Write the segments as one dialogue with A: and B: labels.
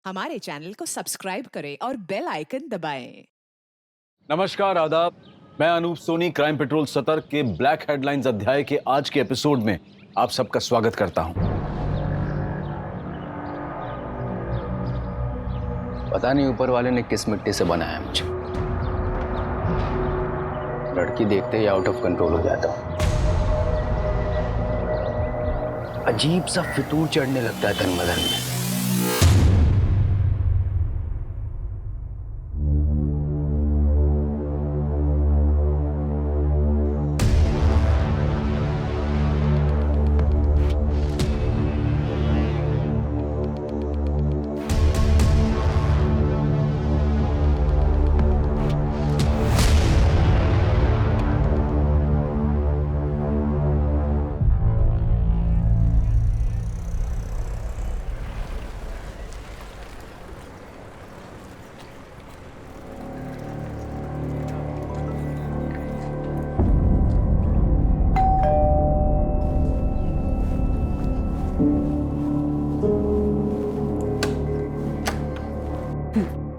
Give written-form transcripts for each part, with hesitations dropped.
A: हमारे चैनल को सब्सक्राइब करें और बेल आइकन दबाएं।
B: नमस्कार, आदाब। मैं अनूप सोनी क्राइम पेट्रोल सतर्क के ब्लैक हेडलाइंस अध्याय के आज के एपिसोड में आप सबका स्वागत करता हूं।
C: पता नहीं ऊपर वाले ने किस मिट्टी से बनाया मुझे। लड़की देखते ही आउट ऑफ कंट्रोल हो जाता हूं। अजीब सा फितूर चढ़ने लगता है तन बदन में।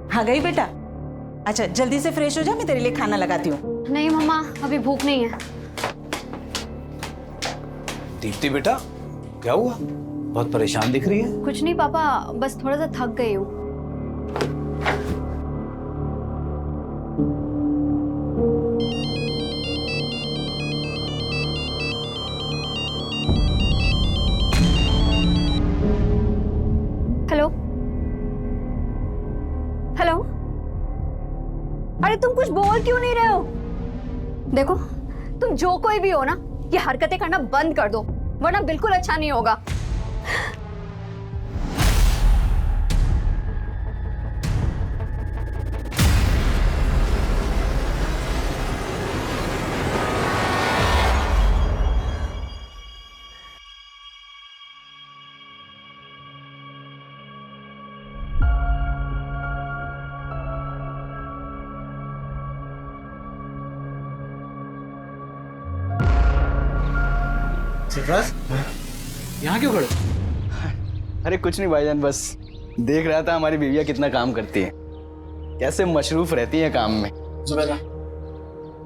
D: आ गई बेटा। अच्छा जल्दी से फ्रेश हो जा, मैं तेरे लिए खाना लगाती हूँ।
E: नहीं मम्मा, अभी भूख नहीं है।
F: दीप्ति बेटा, क्या हुआ? बहुत परेशान दिख रही है।
E: कुछ नहीं पापा, बस थोड़ा सा थक गई हूँ। हेलो हेलो, अरे तुम कुछ बोल क्यों नहीं रहे हो? देखो, तुम जो कोई भी हो ना, ये हरकतें करना बंद कर दो, वरना बिल्कुल अच्छा नहीं होगा।
F: सरफराज, यहाँ क्यों खड़े?
C: अरे कुछ नहीं भाईजान, बस देख रहा था हमारी बीवियाँ कितना काम करती है, कैसे मशरूफ रहती है काम में।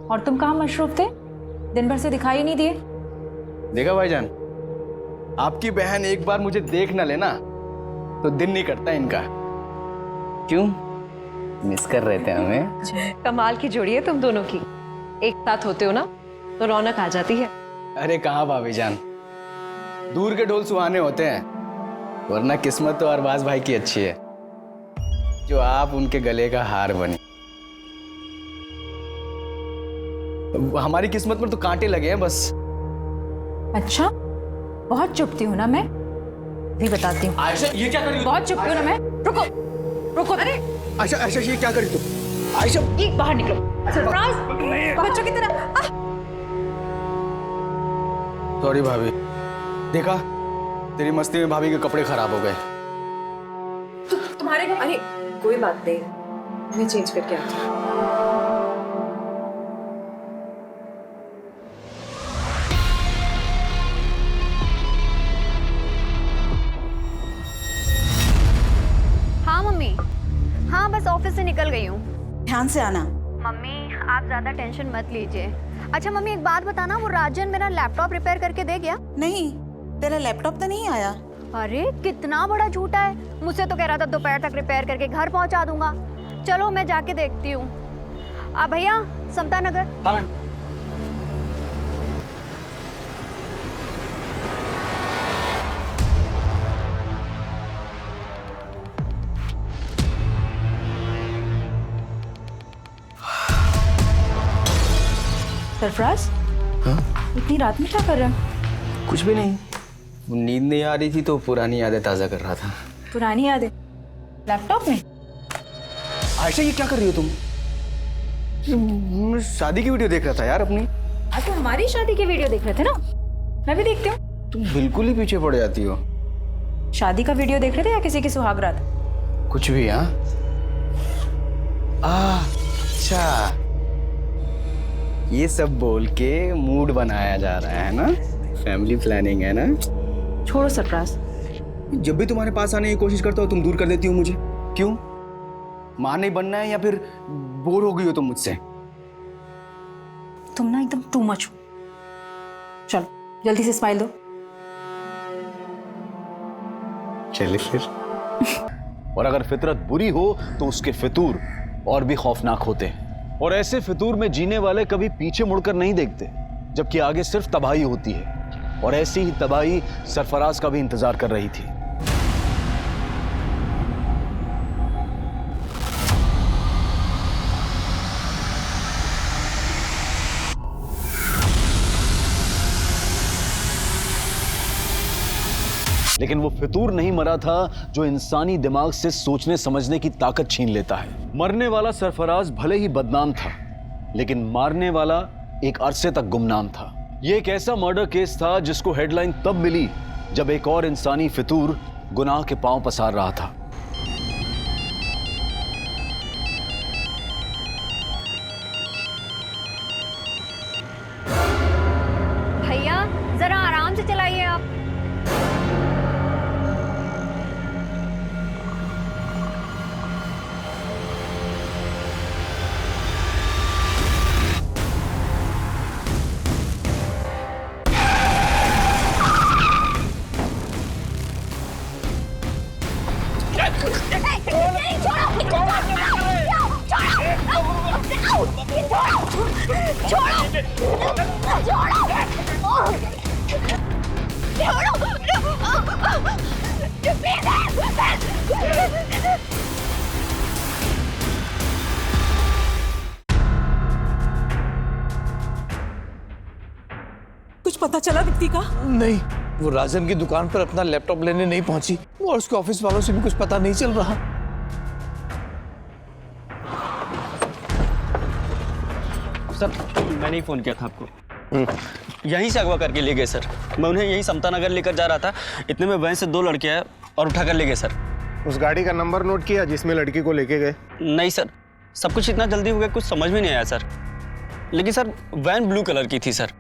D: और तुम कहाँ मशरूफ थे? दिन भर से दिखाई नहीं दिए।
C: देखा भाईजान, आपकी बहन एक बार मुझे देख ना लेना तो दिन नहीं कटता इनका। क्यों मिस कर रहे थे हमें?
G: कमाल की जोड़ी है तुम दोनों की। एक साथ होते हो ना तो रौनक आ जाती है।
C: अरे कहाँ भाभी जान, दूर के ढोल सुहाने होते हैं, वरना किस्मत तो अरबाज भाई की अच्छी है जो आप उनके गले का हार बनी। हमारी किस्मत में तो कांटे लगे हैं बस।
D: अच्छा, बहुत चुपती हूँ ना मैं, भी बताती हूँ।
F: आयशा, ये क्या कर रही हो?
D: बहुत चुपती हूँ ना मैं। रुको रुको, अरे
F: आयशा, आयशा, ये क्या कर रही तुम? आयशा,
D: ये बाहर निकलो। सरफराज, बच्चों की तरह।
C: सॉरी भाभी, देखा तेरी मस्ती में भाभी के कपड़े खराब हो गए।
G: तुम्हारे अरे कोई बात नहीं, मैं चेंज करके आती हूँ।
E: हाँ मम्मी, हाँ बस ऑफिस से निकल गई हूँ।
D: ध्यान से आना।
E: मम्मी आप ज्यादा टेंशन मत लीजिए। अच्छा मम्मी एक बात बताना, वो राजन मेरा लैपटॉप रिपेयर करके दे गया?
D: नहीं, तेरा लैपटॉप तो नहीं आया।
E: अरे कितना बड़ा झूठा है, मुझसे तो कह रहा था दोपहर तक रिपेयर करके घर पहुंचा दूंगा। चलो मैं जाके देखती हूँ। भैया, समता नगर।
F: हाँ।
D: सरफराज, इतनी रात में क्या कर रहा है?
C: कुछ भी नहीं, नींद नहीं आ रही थी तो पुरानी यादें ताजा कर रहा था।
D: पुरानी यादें लैपटॉप में?
C: आयशा, ये क्या कर रही हो तुम? मैं शादी की वीडियो देख रहा था यार अपनी।
D: आज तो हमारी शादी की वीडियो देख रहे थे ना, मैं भी देखती हूँ।
C: तुम बिल्कुल ही पीछे पड़ जाती हो।
D: शादी का वीडियो देख रहे थे या किसी की सुहागरात?
C: कुछ भी। हाँ, अच्छा, ये सब बोल के मूड बनाया जा रहा है ना, फैमिली प्लानिंग है ना।
D: छोड़ो सरफराज।
C: जब भी तुम्हारे पास आने की कोशिश करता हूँ तुम दूर कर देती हो मुझे। क्यों? माँ नहीं बनना है या फिर बोर हो गई हो तुम मुझसे?
D: तुम ना एकदम टू मच हो। चलो जल्दी से स्माइल दो।
C: चलिए फिर।
B: और अगर फितरत बुरी हो तो उसके फितूर और भी खौफनाक होते हैं। और ऐसे फितूर में जीने वाले कभी पीछे मुड़कर नहीं देखते, जबकि आगे सिर्फ तबाही होती है। और ऐसी ही तबाही सरफराज का भी इंतजार कर रही थी। लेकिन वो फितूर नहीं मरा था जो इंसानी दिमाग से सोचने समझने की ताकत छीन लेता है। मरने वाला सरफराज भले ही बदनाम था, लेकिन मारने वाला एक अरसे तक गुमनाम था। ये एक ऐसा मर्डर केस था जिसको हेडलाइन तब मिली जब एक और इंसानी फितूर गुनाह के पांव पसार रहा था।
E: भैया जरा आराम से चलाइए आप।
A: कुछ पता चला दीप्ति का?
F: नहीं, वो राजन की दुकान पर अपना लैपटॉप लेने नहीं पहुंची और उसके ऑफिस वालों से भी कुछ पता नहीं चल रहा।
H: सर मैंने ही फोन किया था आपको। यहीं से अगवा करके ले गए सर। मैं उन्हें यहीं समता नगर लेकर जा रहा था, इतने में वहीं से 2 लड़के आए और उठा कर ले गए सर।
I: उस गाड़ी का नंबर नोट किया जिसमें लड़की को लेके गए?
H: नहीं सर, सब कुछ इतना जल्दी हो गया कुछ समझ में नहीं आया सर। लेकिन सर वैन ब्लू कलर की थी सर।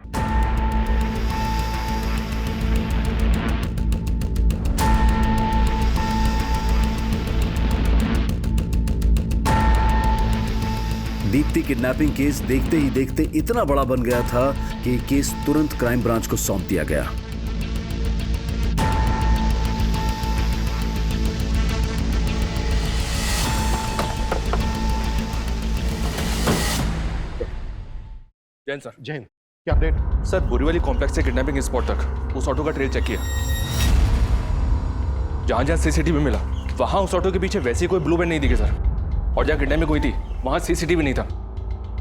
B: दीप्ति किडनैपिंग केस देखते ही देखते इतना बड़ा बन गया था कि केस तुरंत क्राइम ब्रांच को सौंप दिया गया।
J: जैन सर। जैन, क्या अपडेट? सर बोरीवली कॉम्प्लेक्स से किडनैपिंग स्पॉट तक उस ऑटो का ट्रेल चेक किया। जहां जहां सीसीटीवी मिला वहां उस ऑटो के पीछे वैसी कोई ब्लू वैन नहीं दिखी सर। और जहां किडनैपिंग हुई थी वहां सीसीटीवी नहीं था,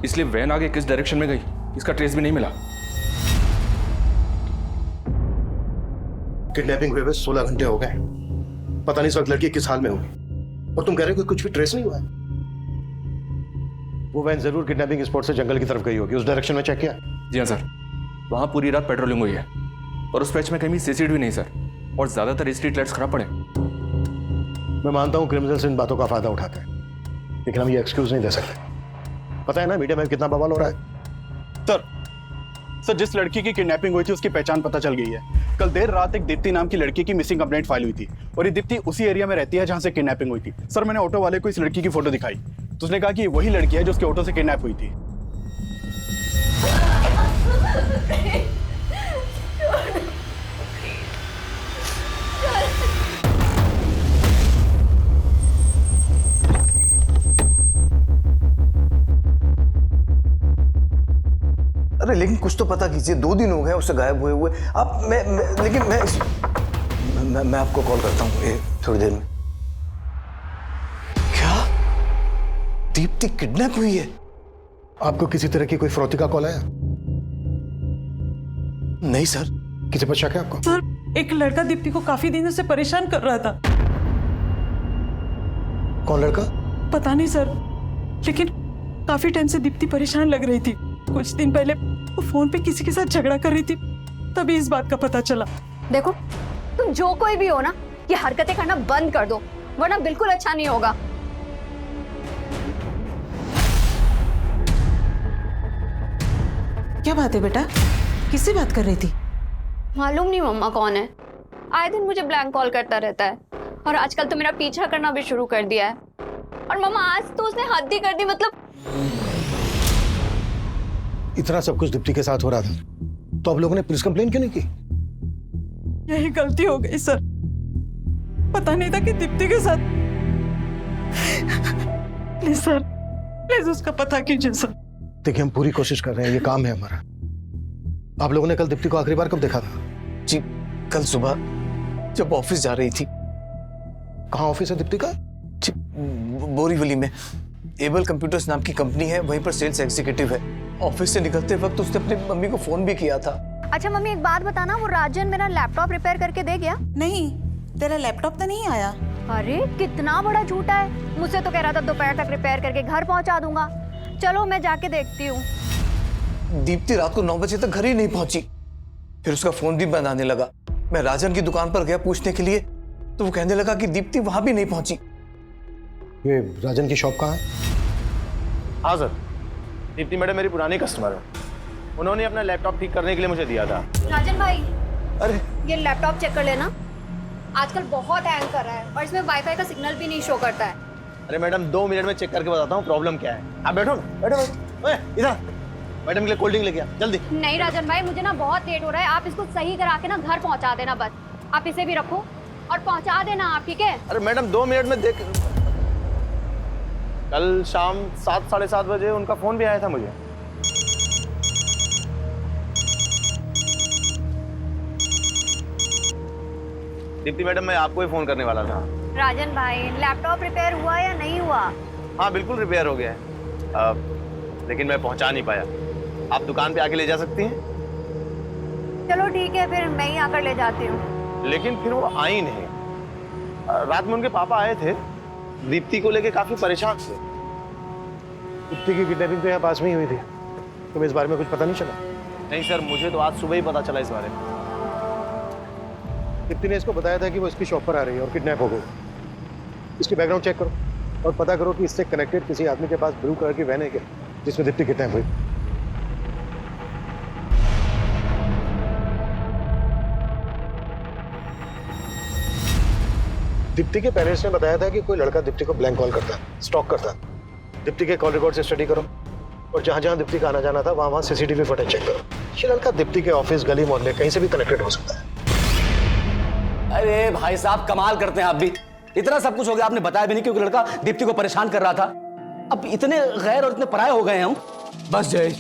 J: इसलिए वैन आगे किस डायरेक्शन में गई इसका ट्रेस भी नहीं मिला।
I: किडनैपिंग हुए 16 घंटे हो गए, पता नहीं इस वक्त लड़की किस हाल में होगी, और तुम कह रहे हो कि कुछ भी ट्रेस नहीं हुआ है? वो वैन जरूर किडनैपिंग स्पॉट से जंगल की तरफ गई होगी, उस डायरेक्शन में चेक किया?
J: जी हाँ सर, वहां पूरी रात पेट्रोलिंग हुई है और उस पैच में कहीं सीसीटीवी नहीं सर, और ज्यादातर स्ट्रीट लाइट्स खराब पड़े।
I: मैं मानता हूँ क्रिमिनल्स इन बातों का फायदा उठाते हैं, लेकिन हम ये एक्सक्यूज नहीं दे सकते। पता है ना मीडिया में कितना बवाल हो रहा है।
K: सर जिस लड़की की किडनैपिंग हुई थी उसकी पहचान पता चल गई है। कल देर रात एक दीप्ति नाम की लड़की की मिसिंग कंप्लेंट फाइल हुई थी और ये दीप्ति उसी एरिया में रहती है जहां से किडनैपिंग हुई थी। सर मैंने ऑटो वाले को इस लड़की की फोटो दिखाई तो उसने कहा कि वही लड़की है जो उसके ऑटो से किडनैप हुई थी।
F: अरे लेकिन कुछ तो पता कीजिए, 2 दिन हो गए उससे गायब हुए हुए। आप मैं आपको कॉल करता हूँ थोड़ी देर में। क्या दीप्ति किडनैप हुई है?
I: आपको किसी तरह की कोई फरौती का कॉल आया?
F: नहीं सर।
I: किसी पर शक है आपको?
A: सर एक लड़का दीप्ति को काफी दिनों से परेशान कर रहा था।
I: कौन लड़का?
A: पता नहीं सर, लेकिन काफी टाइम से दीप्ति परेशान लग रही थी। कुछ दिन पहले वो फोन पे किसी के साथ झगड़ा कर रही थी, तभी इस बात का पता चला।
E: देखो तुम जो कोई भी हो ना, ये हरकतें करना बंद कर दो, वरना बिल्कुल अच्छा नहीं होगा।
A: क्या बात है बेटा, किससे बात कर रही थी?
E: मालूम नहीं मम्मा कौन है, आए दिन मुझे ब्लैंक कॉल करता रहता है। और आजकल तो मेरा पीछा करना भी शुरू कर दिया है। और मामा आज तो उसने हद ही कर दी, मतलब
I: इतना सब कुछ दीप्ति के साथ हो रहा था तो आप लोगों ने पुलिस कंप्लेन क्यों नहीं की?
A: यही गलती हो गई सर, पता नहीं था कि दीप्ति के साथ। प्लीज सर, प्लीज उसका पता कीजिए सर।
I: देखिए हम पूरी कोशिश कर रहे हैं, ये काम है हमारा। आप लोगों ने कल दीप्ति को आखिरी बार कब देखा था?
F: जी कल सुबह जब ऑफिस जा रही थी।
I: कहाँ ऑफिस है दीप्ति का?
F: जी बोरीवली में एबल कंप्यूटर्स नाम की कंपनी है, वहीं पर सेल्स एग्जीक्यूटिव है। ऑफिस से निकलते वक्त उसने अपनी मम्मी को फोन भी किया था।
E: अच्छा मम्मी एक बात बताना, वो राजन मेरा लैपटॉप रिपेयर करके दे गया?
A: नहीं, तेरा लैपटॉप तो नहीं आया।
E: अरे कितना बड़ा झूठा है, मुझसे तो कह रहा था दोपहर तक रिपेयर करके घर पहुंचा दूंगा। चलो मैं जाके देखती हूँ।
F: दीप्ति रात को 9 बजे तक घर ही नहीं पहुंची, फिर उसका फोन भी बंद आने लगा। मैं राजन की दुकान पर गया पूछने के लिए तो वो कहने लगा कि दीप्ति वहां भी नहीं पहुंची।
I: ये राजन की शॉप कहाँ है?
C: हाँ सर, दीप्ति मैडम मेरी पुरानी कस्टमर है, उन्होंने अपना लैपटॉप ठीक करने के लिए मुझे दिया था।
E: राजन भाई,
C: अरे
E: ये लैपटॉप चेक कर लेना, आजकल बहुत हैंग कर रहा है और इसमें वाईफाई का सिग्नल भी नहीं शो करता है।
C: अरे मैडम 2 मिनट में चेक करके बताता हूँ प्रॉब्लम क्या है। आप बैठो बैठो ओए, इधर मैडम के लिए कोल्ड ड्रिंक लेके आ जल्दी।
E: नहीं राजन भाई, मुझे ना बहुत लेट हो रहा है, आप इसको सही करा के ना घर पहुंचा देना बस। आप इसे भी रखो और पहुंचा देना आप, ठीक है?
C: अरे मैडम 2 मिनट में देख। कल शाम 7 साढ़े 7 बजे उनका फोन भी आया था मुझे। दीप्ति मैडम मैं आपको ही फोन करने वाला था।
E: राजन भाई, लैपटॉप रिपेयर हुआ या नहीं हुआ?
C: हाँ बिल्कुल रिपेयर हो गया है, लेकिन मैं पहुंचा नहीं पाया। आप दुकान पे आके ले जा सकती हैं?
E: चलो ठीक है, फिर मैं ही आकर ले जाती हूँ।
C: लेकिन फिर वो आई नहीं। रात में उनके पापा आए थे, दीप्ति को लेके काफी परेशान थे।
I: दीप्ति की किडनैपिंग तो यहाँ पास में ही हुई थी, तुम्हें इस बारे में कुछ पता नहीं चला?
C: नहीं सर, मुझे तो आज सुबह ही पता चला इस बारे में।
I: दीप्ति ने इसको बताया था कि वो इसकी शॉप पर आ रही है और किडनैप हो गई। इसकी बैकग्राउंड चेक करो और पता करो कि इससे कनेक्टेड किसी आदमी के पास ब्लू कलर की वैन है क्या जिसमें दीप्ति किडनैप हुई। दीप्ति के पेरेंट्स ने बताया था कि कोई लड़का दीप्ति को ब्लैंक कॉल करता है, स्टॉक करता है। दीप्ति के कॉल रिकॉर्ड से स्टडी करो और जहां जहां दीप्ति का आना जाना था वहां सीसीटीवी फुटेज चेक करो। ये लड़का दीप्ति के ऑफिस, गली, मोहल्ले कहीं से भी कनेक्टेड हो सकता है।
B: अरे भाई साहब कमाल करते हैं आप भी। इतना सब कुछ हो गया, आपने बताया भी नहीं क्योंकि लड़का दीप्ति को परेशान कर रहा था। अब इतने गैर और इतने पराये हो गए हैं हम।
F: बस जय,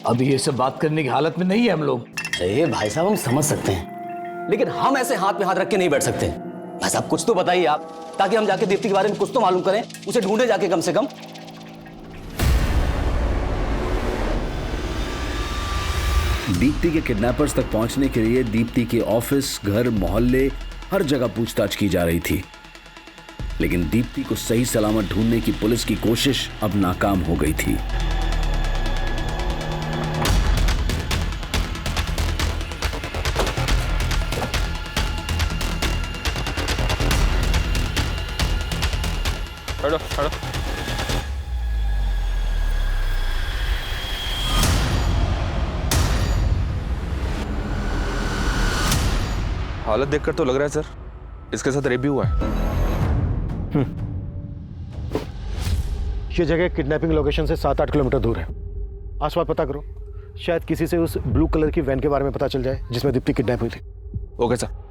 F: अभी ये सब बात करने की हालत में नहीं है हम लोग।
B: अरे भाई साहब हम समझ सकते हैं, लेकिन हम ऐसे हाथ पे हाथ रख के नहीं बैठ सकते। भाई साहब कुछ तो बताइए आप, ताकि हम जाके दीप्ति के बारे में कुछ तो मालूम करें, उसे ढूंढे जाके कम से कम।
L: दीप्ति के किडनैपर्स तक पहुंचने के लिए दीप्ति के ऑफिस, घर, मोहल्ले हर जगह पूछताछ की जा रही थी, लेकिन दीप्ति को सही सलामत ढूंढने की पुलिस की कोशिश अब नाकाम हो गई थी।
J: हटो हटो। हालत देखकर तो लग रहा है सर इसके साथ रेप भी हुआ है।
I: ये जगह किडनैपिंग लोकेशन से 7-8 किलोमीटर दूर है। आसपास पता करो, शायद किसी से उस ब्लू कलर की वैन के बारे में पता चल जाए जिसमें दीप्ति किडनैप हुई थी।
J: Okay sir.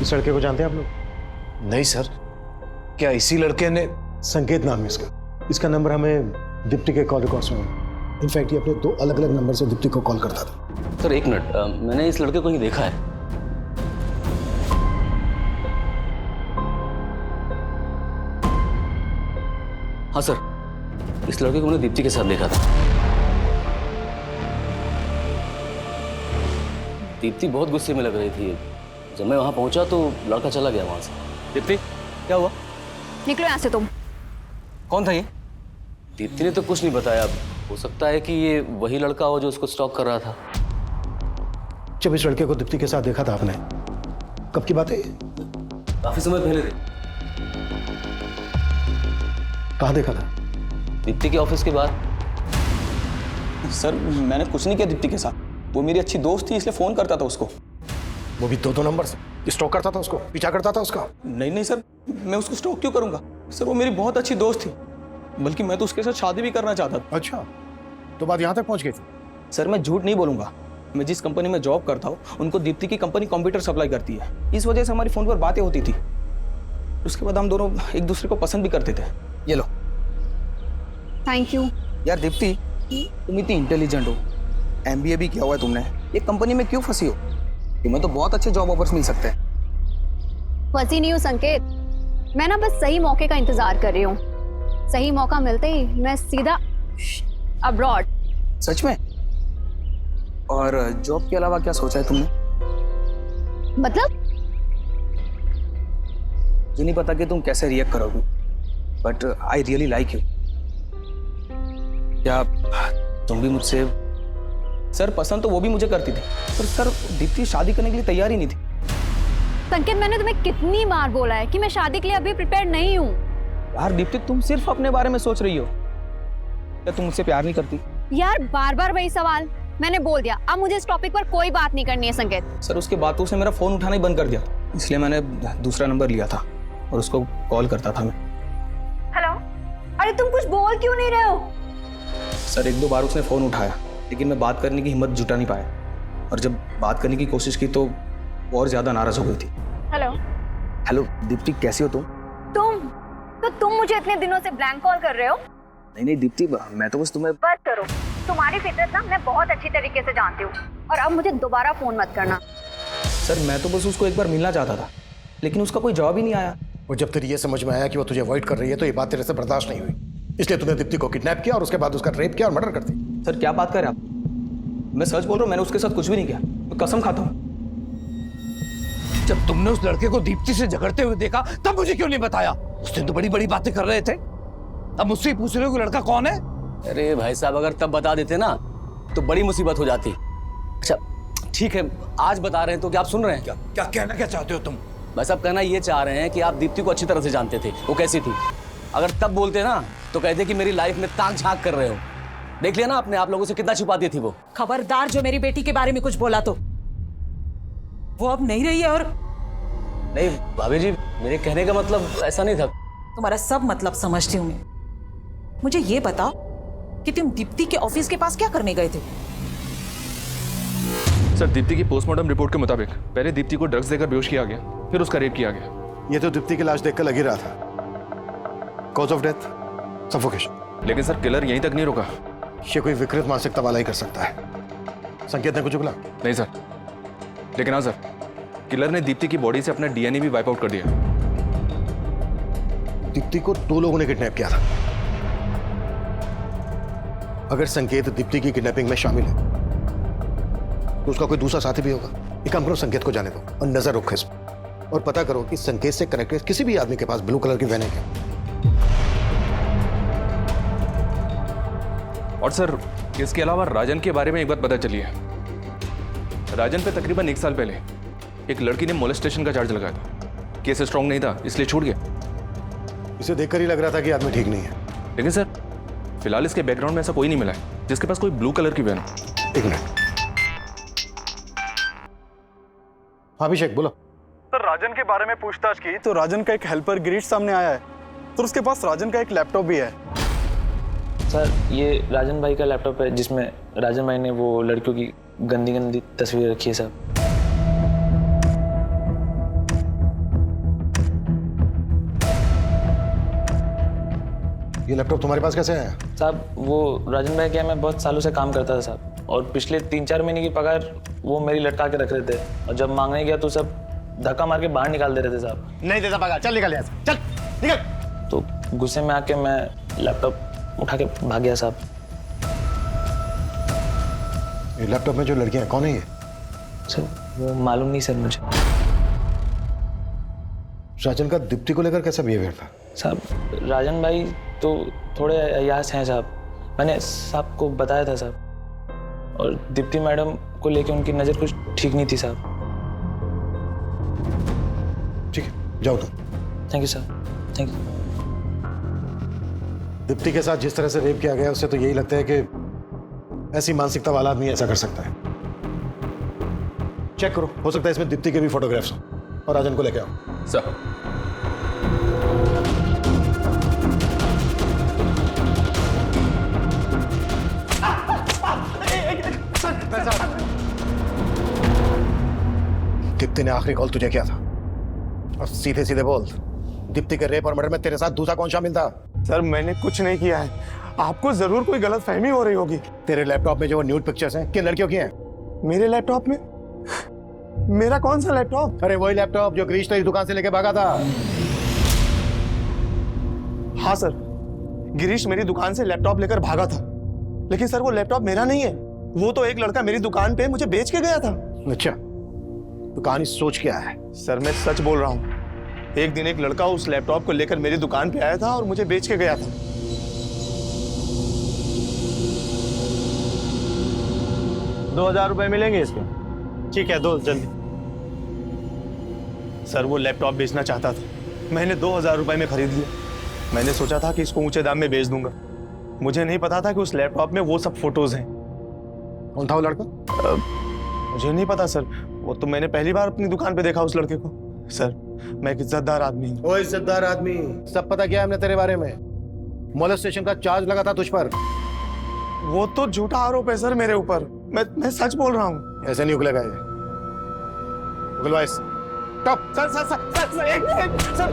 I: इस लड़के को जानते हैं आप लोग?
F: नहीं सर, क्या इसी लड़के ने?
I: संकेत नाम है इसका। इसका नंबर हमें दीप्ति के कॉल रिकॉर्ड्स में मिला। इनफैक्ट ये अपने 2 अलग-अलग नंबर से दीप्ति को कॉल करता था।
B: सर एक मिनट, मैंने इस लड़के को ही देखा है। हाँ सर, इस लड़के को मैंने दीप्ति के साथ देखा था।
L: दीप्ति बहुत गुस्से में लग रही थी। जब मैं वहां पहुंचा तो लड़का चला गया वहां से।
C: दीप्ति क्या हुआ?
E: निकलो यहाँ से तुम।
C: कौन था ये?
L: दीप्ति ने तो कुछ नहीं बताया। हो सकता है कि ये वही लड़का हो जो उसको स्टॉक कर रहा था।
I: जब इस लड़के को दीप्ति के साथ देखा था आपने, कब की बात है?
L: काफी समय पहले थे।
I: कहाँ देखा था?
L: दीप्ति के ऑफिस के बाहर।
C: सर मैंने कुछ नहीं किया दीप्ति के साथ, वो मेरी अच्छी दोस्त थी इसलिए फोन करता था उसको।
I: वो भी दो नंबर से स्टॉक करता था उसको, पीछा करता था उसका?
C: नहीं सर, मैं उसको स्टॉक क्यों करूंगा सर, वो मेरी बहुत अच्छी दोस्त थी, बल्कि मैं तो उसके साथ शादी भी करना चाहता था।
I: अच्छा, तो बात यहाँ तक पहुँच गई थी?
C: सर मैं झूठ नहीं बोलूंगा, मैं जिस कंपनी में जॉब करता हूँ उनको दीप्ति की कंपनी कंप्यूटर सप्लाई करती है, इस वजह से हमारी फोन पर बातें होती थी। उसके बाद हम दोनों एक दूसरे को पसंद भी करते थे। ये लो।
E: Thank you.
C: यार दीप्ति, तुम इतनी इंटेलिजेंट हो, MBA भी किया हुआ है तुमने, ये कंपनी में क्यों फंसी हो? तुम्हें तो बहुत अच्छे जॉब ऑफर्स मिल सकते हैं।
E: फंसी नहीं हूँ संकेत, मैं ना बस सही मौके का इंतजार कर रही हूँ। सही मौका मिलते ही मैं सीधा अब्रॉड।
C: सच में? और जॉब के अलावा क्या सोचा है तुमने?
E: मतलब?
C: मुझे नहीं पता कि तुम कैसे रिएक्ट करोगी, but I really like you. क्या तुम भी मुझसे? सर पसंद तो वो भी मुझे करती थी, पर सर दीप्ति शादी करने के लिए तैयार ही नहीं थी।
E: संकेत, मैंने तुम्हें कितनी बार बोला है कि मैं शादी के लिए अभी प्रिपेयर नहीं हूँ।
C: यार दीप्ति, तुम सिर्फ अपने बारे में सोच रही हो, क्या तुम मुझसे प्यार नहीं करती?
E: यार बार बार वही सवाल। मैंने बोल दिया, अब मुझे इस टॉपिक पर कोई बात नहीं करनी है संकेत।
C: सर उसके बाद तो उसने मेरा फोन उठाना ही बंद कर दिया, इसलिए मैंने दूसरा नंबर लिया था और उसको कॉल करता था मैं।
E: हेलो, अरे तुम कुछ बोल क्यों नहीं रहे हो?
C: सर एक दो बार उसने फोन उठाया, लेकिन मैं बात करने की हिम्मत जुटा नहीं पाया, और जब बात करने की कोशिश की तो वो और ज्यादा नाराज हो गई थी। हेलो दीप्ति, कैसी हो तुम?
E: तुम मुझे इतने दिनों से ब्लैंक कॉल कर रहे हो?
C: नहीं दीप्ति, मैं तो बस तुम्हें।
E: बस करो, तुम्हारी फितरत ना मैं बहुत अच्छी तरीके से जानती हूँ, और अब मुझे दोबारा फोन मत करना।
C: सर मैं तो बस उसको एक बार मिलना चाहता था, लेकिन उसका कोई जवाब ही नहीं आया।
I: और जब तेरी ये समझ में आया कि वो तुझे अवॉइड कर रही है तो ये बात तेरे से बर्दाश्त नहीं हुई, इसलिए तूने दीप्ति को किडनैप किया और उसके बाद उसका रेप किया और मर्डर कर दी।
C: सर क्या बात कर रहे हैं आप? मैं सच बोल रहा हूँ, मैंने उसके साथ कुछ भी नहीं किया, मैं कसम खाता हूँ।
F: जब तुमने उस लड़के को दीप्ति से झगड़ते हुए देखा तब मुझे क्यों नहीं बताया? उस दिन तो बड़ी बड़ी बातें कर रहे थे, अब मुझसे ही पूछ रहे हो कि लड़का कौन है?
L: अरे भाई साहब, अगर तब बता देते ना तो बड़ी मुसीबत हो जाती। अच्छा ठीक है, आज बता रहे हैं तो क्या आप सुन रहे हैं?
F: क्या कहना क्या चाहते हो तुम?
L: भाई साहब कहना ये चाह रहे हैं कि आप दीप्ति को अच्छी तरह से जानते थे, वो कैसी थी। अगर तब बोलते ना तो कहते कि मेरी लाइफ में ताक झांक कर रहे हो। देख लिया ना आपने, आप लोगों से कितना छुपाती थी वो।
A: खबरदार जो मेरी बेटी के बारे में कुछ बोला तो वो अब नहीं रही है। और
L: नहीं भाभी जी, मेरे कहने का मतलब ऐसा नहीं था।
A: तुम्हारा सब मतलब समझती हूँ मैं। मुझे ये बताओ कि तुम दीप्ति के ऑफिस के पास क्या करने गए थे?
J: सर दीप्ति की पोस्टमार्टम रिपोर्ट के मुताबिक पहले दीप्ति को ड्रग्स देकर बेहोश किया गया, फिर उसका रेप किया गया।
I: ये तो दीप्ति की लाश देखकर लग ही रहा था। Cause of death suffocation.
J: लेकिन सर किलर यहीं तक नहीं रुका।
I: ये कोई विकृत मानसिकता वाला ही कर सकता है। संकेत ने कुछ बोला?
J: नहीं सर, लेकिन हाँ सर, किलर ने दीप्ति की बॉडी से अपना DNA भी वाइप आउट कर दिया।
I: दीप्ति को दो लोगों ने किडनैप किया था। अगर संकेत दीप्ति की किडनैपिंग में शामिल है तो उसका कोई दूसरा साथी भी होगा। एक काम करो, संकेत को जाने दो और नजर रखो इस पर, और पता करो कि संकेत से कनेक्टेड किसी भी आदमी के पास ब्लू कलर की वैन है क्या।
J: और सर इसके अलावा राजन के बारे में एक बात पता चली है। राजन पे तकरीबन 1 साल पहले एक लड़की ने मोलेस्टेशन का चार्ज लगाया था। केस स्ट्रांग नहीं था इसलिए छूट गया।
I: इसे देखकर ही लग रहा था कि आदमी ठीक नहीं है।
J: लेकिन सर फिलहाल इसके बैकग्राउंड में ऐसा कोई नहीं मिला है जिसके पास कोई ब्लू कलर की वैन हो।
I: एक मिनट। अभिषेक बोलो।
K: सर राजन के बारे में पूछताछ की तो राजन का एक हेल्पर गिरीश सामने आया है, तो उसके पास राजन का एक लैपटॉप भी है।
H: सर ये राजन भाई का लैपटॉप है जिसमें राजन भाई ने वो लड़कियों की गंदी गंदी तस्वीर रखी है सर।
I: ये लैपटॉप तुम्हारे पास कैसे आया?
H: साहब वो राजन भाई क्या, मैं बहुत सालों से काम करता था साहब, और पिछले 3-4 महीने की पगार वो मेरी लटका के रख रहे थे, और जब मांगने गया तो सब धक्का मार के बाहर निकाल दे रहे थे साहब।
I: नहीं देता पगार, चल निकल यहाँ से, चल निकल।
H: तो गुस्से में आके मैं लैपटॉप उठा के भाग गया साहब।
I: ये लैपटॉप में जो लड़कियां कौन है ये?
H: सर
F: वो मालूम नहीं सर मुझे।
I: राजन का दीप्ति को लेकर कैसा बिहेवियर था?
F: साहब राजन भाई तो थोड़े अयास हैं साहब, मैंने साहब को बताया था साहब, और दीप्ति मैडम को लेके उनकी नज़र कुछ ठीक नहीं थी साहब।
I: ठीक है, जाओ तुम।
F: Thank you sir, thank you.
I: Deepti के साथ जिस तरह से रेप किया गया उससे तो यही लगता है कि ऐसी मानसिकता वाला आदमी ऐसा कर सकता है। चेक करो, हो सकता है इसमें दीप्ति के भी फोटोग्राफ्स हो, और राजन को लेके आओ।
J: सर
I: दीप्ति ने आखिरी कॉल तुझे किया था, और सीधे सीधे बोल, दीप्ति के रेप और मर्डर में तेरे साथ दूसरा कौन शामिल था?
M: सर मैंने कुछ नहीं किया है, आपको जरूर कोई गलतफहमी हो रही होगी।
I: तेरे लैपटॉप में जो न्यूड पिक्चर्स हैं किन लड़कियों की हैं?
M: मेरे लैपटॉप में? मेरा कौन सा लैपटॉप?
I: अरे वही लैपटॉप जो गिरीश तेरी दुकान से लेके भागा था।
M: हाँ सर, गिरीश मेरी दुकान से लैपटॉप लेकर भागा था, लेकिन सर वो लैपटॉप मेरा नहीं है, वो तो एक लड़का मेरी दुकान पे मुझे बेच के गया था।
I: अच्छा, तो कहानी सोच क्या है?
M: सर मैं सच बोल रहा हूँ, एक दिन एक लड़का उस लैपटॉप को लेकर मेरी दुकान पे आया था और मुझे बेच के गया था। ₹2000 मिलेंगे इसके? ठीक है, दो जल्दी। सर वो लैपटॉप बेचना चाहता था, मैंने ₹2000 में खरीद लिया। मैंने सोचा था कि इसको ऊंचे दाम में बेच दूंगा, मुझे नहीं पता था कि उस लैपटॉप में वो सब फोटोज हैं।
I: कौन था वो लड़का?
M: मुझे नहीं पता सर, वो तो मैंने पहली बार अपनी दुकान पे देखा उस लड़के को। सर मैं एक इज्जतदार आदमी हूँ।
I: ओ इज्जतदार आदमी, सब पता किया हमने तेरे बारे में। मोलेस्टेशन का चार्ज लगा था तुझ पर।
M: वो तो झूठा आरोप है सर मेरे ऊपर, मैं सच बोल रहा हूँ।
I: ऐसे नहीं उगलेगा ये। उगलवा इस। Top.
M: Sir sir sir sir sir एक मिनट सर।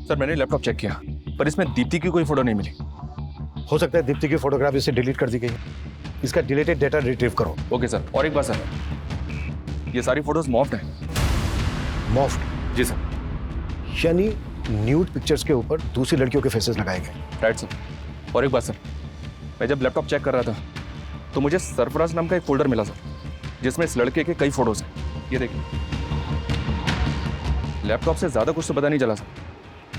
J: सर मैंने लैपटॉप चेक किया, पर इसमें दीप्ति की कोई फोटो नहीं मिली।
I: हो सकता है दीप्ति की फोटोग्राफ इसे डिलीट कर दी गई है। इसका डिलीटेड डेटा रिट्रीव करो।
J: Okay sir. और एक बात सर, ये सारी फोटोज मॉफ्ड हैं।
I: मॉफ्ड?
J: जी सर।
I: यानी न्यूड पिक्चर्स के ऊपर दूसरी लड़कियों के फेसेस लगाए गए।
J: Right sir. और एक बात सर, मैं जब लैपटॉप चेक कर रहा था तो मुझे सरफराज नाम का एक फोल्डर मिला सर, जिसमें इस लड़के के कई फोटोज हैं। ये देखिए, लैपटॉप से ज्यादा कुछ तो पता नहीं चला सर,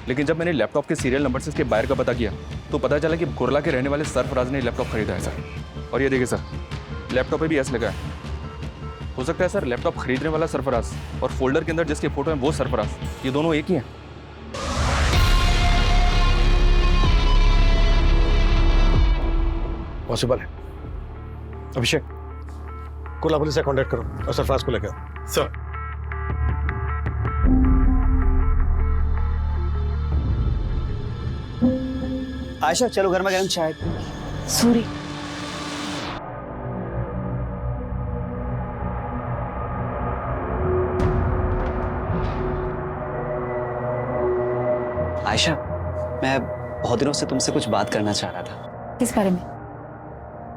J: लेकिन जब मैंने लैपटॉप के सीरियल नंबर से इसके बायर का पता किया तो पता चला कि कुरला के रहने वाले सरफराज ने लैपटॉप खरीदा है सर। और ये देखिए सर, लैपटॉप पे भी एस लगा है। हो सकता है सर लैपटॉप खरीदने वाला सरफराज और फोल्डर के अंदर जिसके फोटो हैं वो सरफराज, ये दोनों एक ही हैं।
I: पॉसिबल है। अभिषेक, कुर्ला पुलिस से कांटेक्ट करो और सरफराज को लेकर आओ।
M: सर
H: आयशा चलो घर में गरम चाय।
D: सॉरी।
H: आयशा, मैं बहुत दिनों से तुमसे कुछ बात करना चाह रहा था।
D: किस बारे में?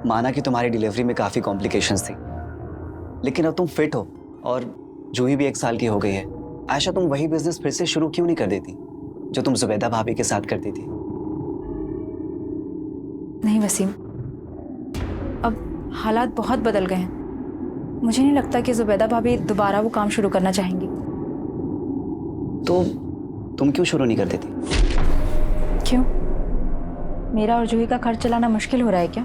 H: माना कि तुम्हारी डिलीवरी में काफ़ी कॉम्प्लिकेशंस थी, लेकिन अब तुम फिट हो और जूही भी 1 साल की हो गई है। आयशा, तुम वही बिजनेस फिर से शुरू क्यों नहीं कर देती जो तुम जुबैदा भाभी के साथ करती थी?
D: नहीं वसीम, अब हालात बहुत बदल गए हैं। मुझे नहीं लगता कि जुबैदा भाभी दोबारा वो काम शुरू करना चाहेंगी।
H: तो तुम क्यों शुरू नहीं कर देती?
D: क्यों? मेरा और जूही का खर्च चलाना मुश्किल हो रहा है क्या?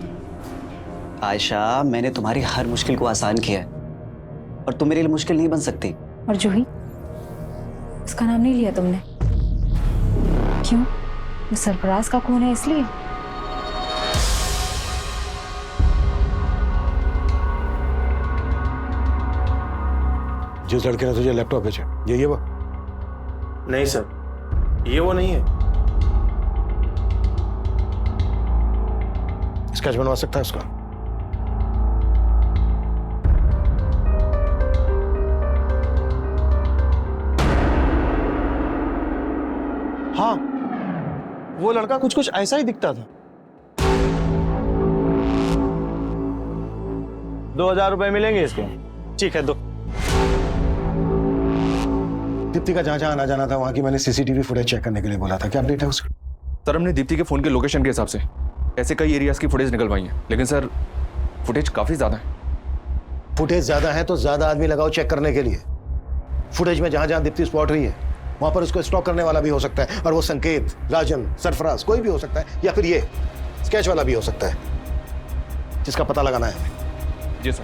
H: आयशा, मैंने तुम्हारी हर मुश्किल को आसान किया है और तुम मेरे लिए मुश्किल नहीं बन सकती।
D: और जूही, उसका नाम नहीं लिया तुमने? क्यों? वो सरफराज का खून है इसलिए?
I: जिस लड़के ने तुझे लैपटॉप बेचा, ये वो?
M: नहीं सर, ये वो नहीं है।
I: स्केच बनवा सकता है उसका?
M: हाँ, वो लड़का कुछ कुछ ऐसा ही दिखता था। ₹2000 मिलेंगे इसके? ठीक है, दो।
I: दीप्ति का जहां जहां आना जाना था वहां की मैंने सीसीटीवी फुटेज चेक करने के लिए बोला था, क्या अपडेट है उसका?
J: सर हमने दीप्ति के फोन के लोकेशन के हिसाब से ऐसे कई एरियाज की फुटेज निकलवाई है, लेकिन सर फुटेज काफी ज्यादा है।
I: फुटेज ज्यादा है तो ज्यादा आदमी लगाओ चेक करने के लिए। फुटेज में जहां जहां दीप्ति स्पॉट हुई है वहां पर उसको स्टॉक करने वाला भी हो सकता है, और वो संकेत, राजन, सरफराज कोई भी हो सकता है, या फिर ये स्केच वाला भी हो सकता है, जिसका पता लगाना है हमें।
J: जी सर।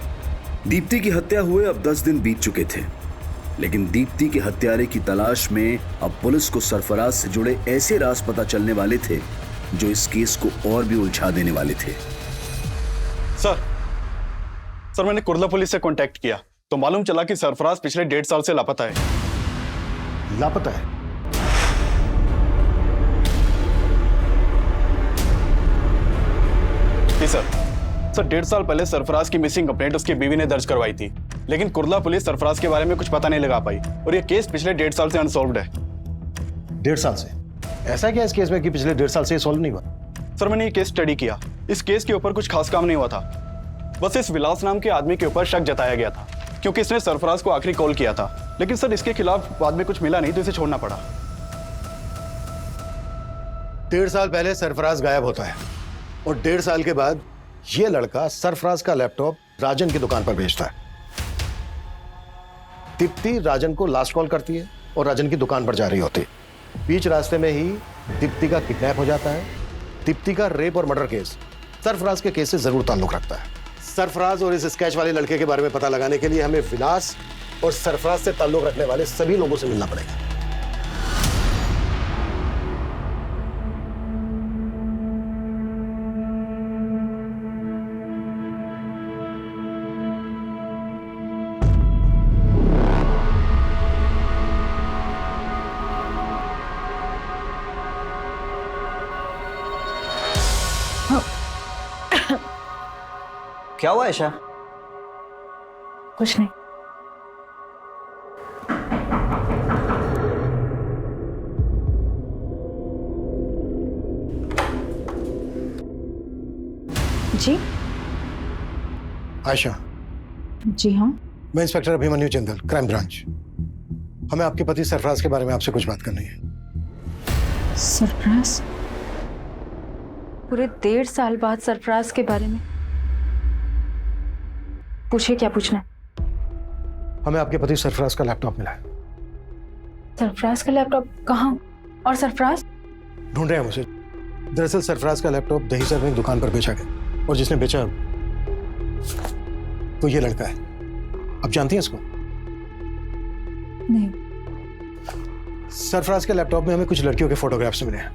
L: दीप्ति की हत्या हुए अब 10 दिन बीत चुके थे, लेकिन दीप्ति के हत्यारे की तलाश में अब पुलिस को सरफराज से जुड़े ऐसे राज पता चलने वाले थे जो इस केस को और भी उलझा देने वाले थे।
K: सर मैंने कुर्ला पुलिस से कांटेक्ट किया तो मालूम चला कि सरफराज पिछले 1.5 साल से लापता है।
I: लापता है?
K: जी सर 1.5 साल पहले सरफराज की मिसिंग कंप्लेंट उसकी बीवी ने दर्ज करवाई थी, लेकिन कुर्ला पुलिस सरफराज के बारे में कुछ पता नहीं लगा पाई और ये केस पिछले 1.5 साल से अनसॉल्व्ड है।
I: 1.5 साल से? ऐसा क्या इस केस में कि पिछले 1.5 साल से सॉल्व नहीं हुआ?
K: सर मैंने ये केस स्टडी किया, इस केस के ऊपर कुछ खास काम नहीं हुआ था, बस इस विलास नाम के आदमी के ऊपर शक जताया गया था क्योंकि इसने सरफराज को आखिरी कॉल किया था, लेकिन सर इसके खिलाफ बाद में कुछ मिला नहीं तो इसे छोड़ना पड़ा।
I: 1.5 साल पहले सरफराज गायब होता है और 1.5 साल के बाद ये लड़का सरफराज का लैपटॉप राजन की दुकान पर बेचता है। दीप्ति राजन को लास्ट कॉल करती है और राजन की दुकान पर जा रही होती है। बीच रास्ते में ही दीप्ति का किडनैप हो जाता है। दीप्ति का रेप और मर्डर केस सरफराज के केस से जरूर ताल्लुक रखता है। सरफराज और इस स्केच वाले लड़के के बारे में पता लगाने के लिए हमें विलास और सरफराज से ताल्लुक रखने वाले सभी लोगों से मिलना पड़ेगा।
H: क्या हुआ ऐशा?
D: कुछ नहीं। जी
I: आयशा।
D: जी हाँ।
I: मैं inspector Abhimanyu Jindal, crime branch. हमें आपके पति सरफराज के बारे में आपसे कुछ बात करनी है।
D: सरफराज? पूरे 1.5 साल बाद सरफराज के बारे में? पूछिए, क्या पूछना है?
I: हमें आपके पति सरफराज का लैपटॉप मिला है।
D: सरफराज का लैपटॉप? कहाँ? और सरफराज?
I: ढूंढ रहे हैं उसे। दरअसल सरफराज का लैपटॉप दहीसर में दुकान पर बेचा गया और जिसने बेचा तो ये लड़का है। आप जानती हैं इसको?
D: नहीं।
I: सरफराज के लैपटॉप में हमें कुछ लड़कियों के फोटोग्राफ्स मिले हैं।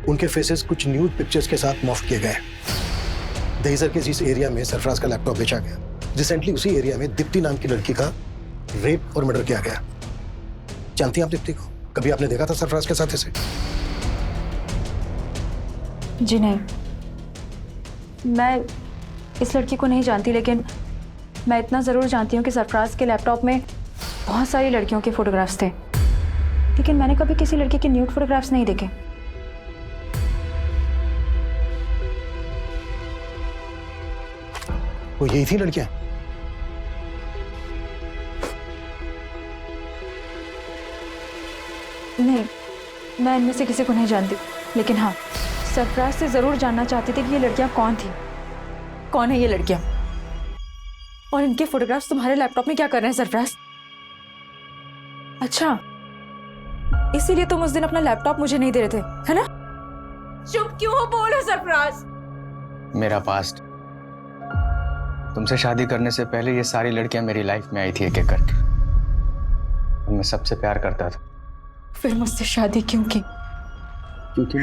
I: उनके फेसेस कुछ न्यूड पिक्चर्स के साथ मॉर्फ किए गए। दहीसर के जिस एरिया में सरफराज का लैपटॉप बेचा गया, रिसेंटली उसी एरिया में दीप्ति नाम की लड़की का रेप और मर्डर किया गया। जानती हैं आप दीप्ति को? कभी आपने देखा था सरफराज के साथ इसे?
D: जी नहीं, मैं इस लड़की को नहीं जानती, लेकिन मैं इतना ज़रूर जानती हूँ कि सरफराज के लैपटॉप में बहुत सारी लड़कियों के फोटोग्राफ्स थे, लेकिन मैंने कभी किसी लड़की के न्यूड फोटोग्राफ्स नहीं देखे।
I: वो यही थी लड़कियां?
D: नहीं, मैं इनमें से किसी को नहीं जानती, लेकिन हाँ, सरफराज से ज़रूर जानना चाहती थी कि ये लड़कियां कौन थी। कौन है ये लड़कियां? और इनके फोटोग्राफ्स तुम्हारे लैपटॉप में क्या कर रहे हैं सरफराज? अच्छा, इसीलिए तुम उस दिन अपना लैपटॉप मुझे नहीं दे रहे थे, है ना? चुप क्यों हो? बोलो सरफराज।
C: मेरा पास्ट। तुमसे शादी करने से पहले ये सारी लड़कियां मेरी लाइफ में आई थी एक एक करके, और मैं सबसे प्यार करता था।
D: फिर मुझसे शादी क्यों की?
C: क्योंकि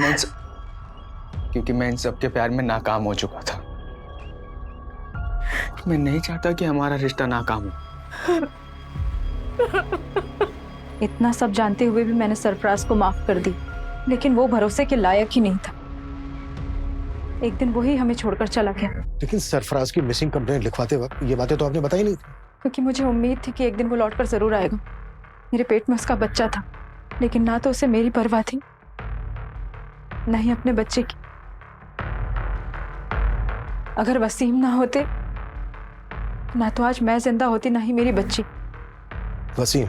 C: मैं इन सबके प्यार में नाकाम हो चुका था। मैं नहीं चाहता कि हमारा रिश्ता नाकाम हो।
D: इतना सब जानते हुए भी मैंने सरफराज को माफ कर दी, लेकिन वो भरोसे के लायक ही नहीं था। एक दिन वही हमें छोड़कर चला गया।
I: लेकिन सरफराज की मिसिंग कंप्लेंट लिखवाते वक्त ये बातें तो आपने बताई नहीं थी।
D: क्योंकि मुझे उम्मीद थी कि एक दिन वो लौटकर जरूर आएगा। मेरे पेट में उसका बच्चा था, लेकिन ना तो उसे मेरी परवाह थी, ना ही अपने बच्चे की। अगर वसीम ना होते, ना तो आज मैं जिंदा होती, ना ही मेरी बच्ची।
I: वसीम?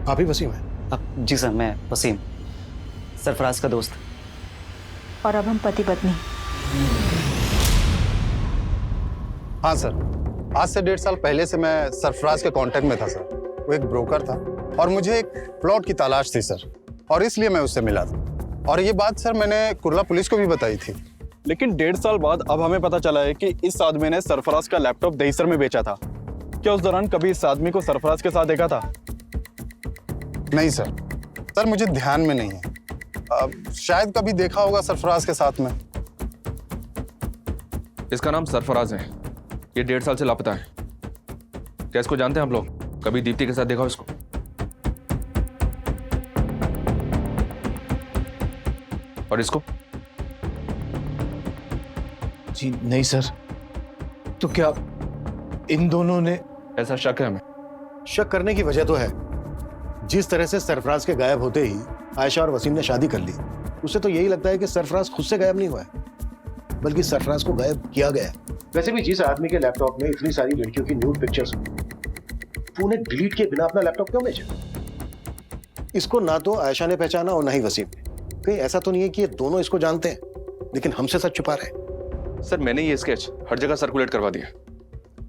I: आप ही वसीम है?
H: जी सर, मैं वसीम, सरफराज का दोस्त।
D: और अब हम पति पत्नी।
K: हाँ सर, आज से 1.5 साल पहले से मैं सरफराज के कांटेक्ट में था सर। वो एक ब्रोकर था और मुझे एक प्लॉट की तलाश थी सर, और इसलिए मैं उससे मिला था। और ये बात सर मैंने कुर्ला पुलिस को भी बताई थी।
N: लेकिन 1.5 साल बाद अब हमें पता चला है कि इस आदमी ने सरफराज का लैपटॉप दहीसर में बेचा था। क्या उस दौरान कभी इस आदमी को सरफराज के साथ देखा था?
K: नहीं सर, सर मुझे ध्यान में नहीं है। शायद कभी देखा होगा सरफराज के साथ में।
J: इसका नाम सरफराज है, ये 1.5 साल से लापता है। क्या इसको जानते हैं आप लोग? कभी दीप्ति के साथ देखा हो इसको? और इसको?
I: जी नहीं सर। तो क्या इन दोनों ने?
J: ऐसा शक है हमें।
I: शक करने की वजह तो है, जिस तरह से सरफराज के गायब होते ही आयशा और वसीम ने शादी कर ली, उसे तो यही लगता है कि सरफराज खुद से गायब नहीं हुआ है, बल्कि सरफराज को गायब किया गया। वैसे भी जिस आदमी के लैपटॉप में इतनी सारी लड़कियों की न्यूड पिक्चर्स, वो उन्हें डिलीट किए बिना अपना लैपटॉप क्यों बेचा? इसको ना तो आयशा ने पहचाना और ना ही वसीम ने। कहीं ऐसा तो नहीं है कि ये दोनों इसको जानते हैं लेकिन हमसे सच छुपा रहे हैं?
J: सर मैंने ये स्केच हर जगह सर्कुलेट करवा दिया।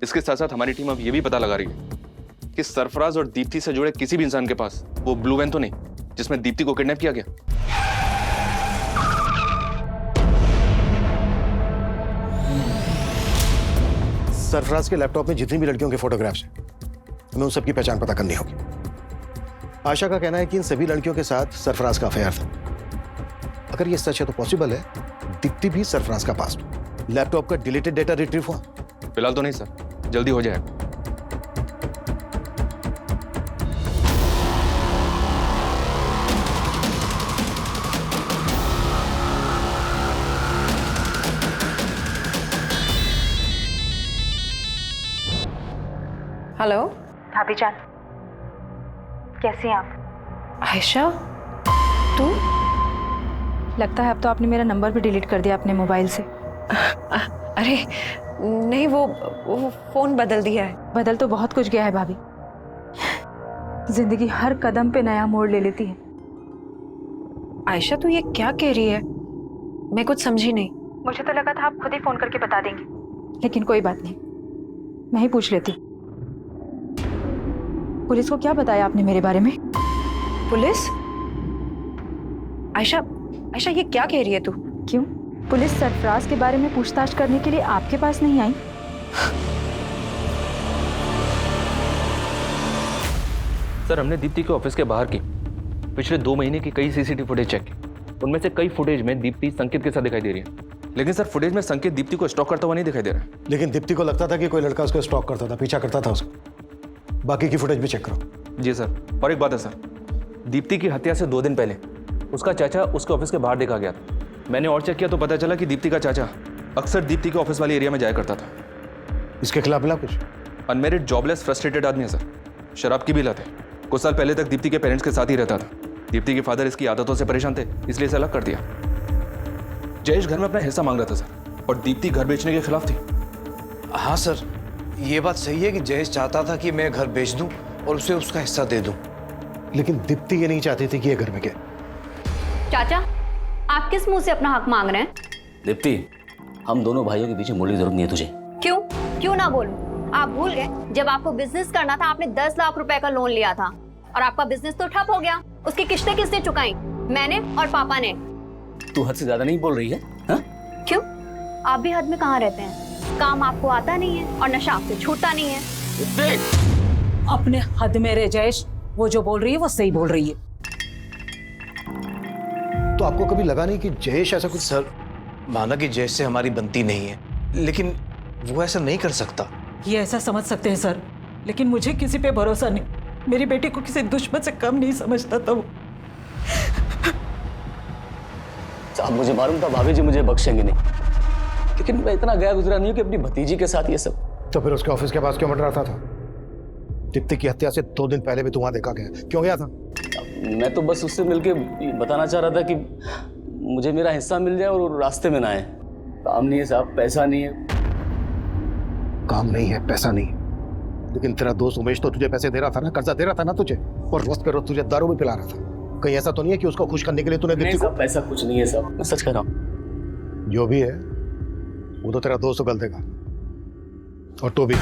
J: इसके साथ साथ हमारी टीम अब ये भी पता लगा रही है कि सरफराज और दीप्ति से जुड़े किसी भी इंसान के पास वो ब्लू वैन तो नहीं जिसमें दीप्ति को किडनैप किया गया।
I: सरफराज के लैपटॉप में जितनी भी लड़कियों के फोटोग्राफ्स हैं, हमें उन सबकी पहचान पता करनी होगी। आशा का कहना है कि इन सभी लड़कियों के साथ सरफराज का अफेयर था। अगर ये सच है तो पॉसिबल है दीप्ति भी सरफराज का पास्ट। लैपटॉप का डिलीटेड डेटा रिट्रीव हुआ?
J: फिलहाल तो नहीं सर, जल्दी हो जाएगा।
G: हेलो
D: भाभी जान, कैसी हैं आप?
G: आयशा, तू?
D: लगता है अब तो आपने मेरा नंबर भी डिलीट कर दिया अपने मोबाइल से।
G: अरे नहीं, वो फोन बदल दिया है।
D: बदल तो बहुत कुछ गया है भाभी। जिंदगी हर कदम पे नया मोड़ ले लेती है।
G: आयशा तू ये क्या कह रही है? मैं कुछ समझी नहीं।
D: मुझे तो लगा था आप खुद ही फोन करके बता देंगे, लेकिन कोई बात नहीं, मैं ही पूछ लेती। पुलिस को क्या बताया आपने मेरे बारे में?
G: पुलिस? आयशा, आयशा ये क्या कह रही है तू?
D: क्यों? पुलिस सरफराज के बारे में पूछताछ करने के लिए आपके पास नहीं आई?
J: सर हमने दीप्ति के ऑफिस के बाहर की पिछले 2 महीने की कई सीसीटीवी फुटेज चेक की। उनमें से कई फुटेज में दीप्ति संकेत के साथ दिखाई दे रही है, लेकिन सर फुटेज में संकेत दीप्ति को स्टॉक करता हुआ नहीं दिखाई दे रहा है।
I: लेकिन दीप्ति को लगता था कि कोई लड़का उसको स्टॉक करता था, पीछा करता था उसको। बाकी की फुटेज भी चेक करो।
J: जी सर। और एक बात है सर, दीप्ति की हत्या से 2 दिन पहले उसका चाचा उसके ऑफिस के बाहर देखा गया था। मैंने और चेक किया तो पता चला कि दीप्ति का चाचा अक्सर दीप्ति के ऑफिस वाले एरिया में जाया करता था।
I: इसके खिलाफ मिला कुछ?
J: अनमेरिड, जॉबलेस, फ्रस्ट्रेटेड आदमी है सर। शराब की भी लत है। कुछ साल पहले तक दीप्ति के पेरेंट्स के साथ ही रहता था। दीप्ति के फादर इसकी आदतों से परेशान थे, इसलिए इसे अलग कर दिया। जयेश घर में अपना हिस्सा मांग रहा था सर, और दीप्ति घर बेचने के खिलाफ थी।
F: हाँ सर, ये बात सही है कि जयेश चाहता था कि मैं घर बेच दूं और उसे उसका हिस्सा दे दूं।
I: लेकिन दीप्ति ये नहीं चाहती थी कि ये घर में गए।
E: चाचा, आप किस मुंह से अपना हक मांग रहे हैं?
L: दीप्ति, हम दोनों भाइयों के पीछे मुड़ने की जरूरत नहीं है तुझे।
E: क्यों? क्यों ना बोलूं? आप भूल गए जब आपको बिजनेस करना था आपने 10 लाख रुपए का लोन लिया था और आपका बिजनेस तो ठप हो गया। उसकी किस्तें किसने चुकाई? मैंने और पापा ने।
L: तू हद से ज्यादा नहीं बोल रही है? हाँ?
E: क्यों? आप भी हद में कहाँ रहते हैं? काम आपको आता नहीं है और नशा आपसे छूटता नहीं है।
O: अपने हद में रह जयेश, वो जो बोल रही है वो सही बोल रही है।
I: तो आपको कभी लगा नहीं कि जयेश ऐसा कुछ?
F: सर, माना कि जयेश से हमारी बनती नहीं है, लेकिन वो ऐसा नहीं कर सकता।
A: ये ऐसा समझ सकते हैं सर, लेकिन मुझे किसी पे भरोसा नहीं। मेरी बेटी को किसी दुश्मन से कम नहीं समझता था वो।
L: साहब मुझे मालूम था भाभी जी मुझे बख्शेंगे नहीं, लेकिन मैं इतना गया गुजरा नहीं हूं कि अपनी भतीजी के साथ ये सब।
I: तो फिर उसके ऑफिस के पास क्यों मंडराता था? दीप्ति की हत्या से 2 दिन पहले भी तू वहां देखा गया, क्यों गया था?
L: मैं तो बस उससे मिलके बताना चाह रहा था कि मुझे मेरा हिस्सा मिल जाए और वो रास्ते में ना आए। काम नहीं है साहब, पैसा नहीं है।
I: काम नहीं है, पैसा नहीं है, लेकिन तेरा दोस्त उमेश तो तुझे पैसे दे रहा था ना, कर्जा दे रहा था ना तुझे, और रोज पे रोज तुझे दारू भी पिला रहा था। कहीं ऐसा तो नहीं है कि उसको खुश करने के लिए तूने दीप्ति को?
L: पैसा कुछ नहीं है साहब, मैं सच कह रहा हूँ।
I: जो भी है वो तो तेरा दोस्त उगल देगा, और तू भी।